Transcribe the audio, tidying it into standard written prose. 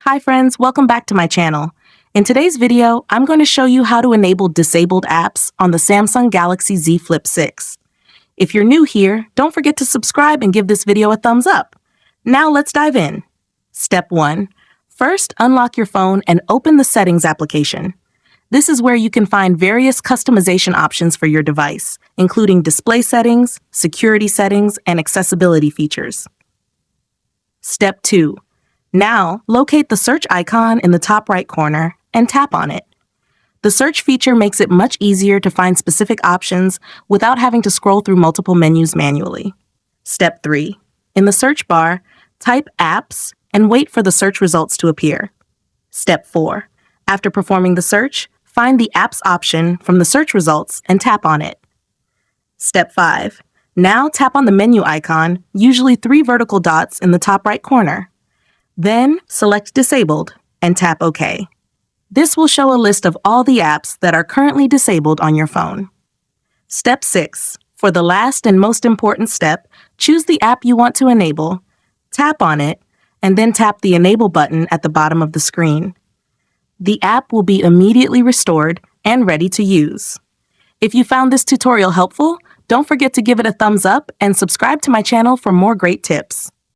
Hi friends, welcome back to my channel. In today's video, I'm going to show you how to enable disabled apps on the Samsung Galaxy Z Flip 6. If you're new here, don't forget to subscribe and give this video a thumbs up. Now let's dive in. Step 1. First, unlock your phone and open the Settings application. This is where you can find various customization options for your device, including display settings, security settings, and accessibility features. Step 2. Now, locate the search icon in the top right corner and tap on it. The search feature makes it much easier to find specific options without having to scroll through multiple menus manually. Step 3. In the search bar, type Apps and wait for the search results to appear. Step 4. After performing the search, find the Apps option from the search results and tap on it. Step 5. Now tap on the menu icon, usually 3 vertical dots in the top right corner. Then select Disabled and tap OK. This will show a list of all the apps that are currently disabled on your phone. Step 6. For the last and most important step, choose the app you want to enable, tap on it, and then tap the Enable button at the bottom of the screen. The app will be immediately restored and ready to use. If you found this tutorial helpful, don't forget to give it a thumbs up and subscribe to my channel for more great tips.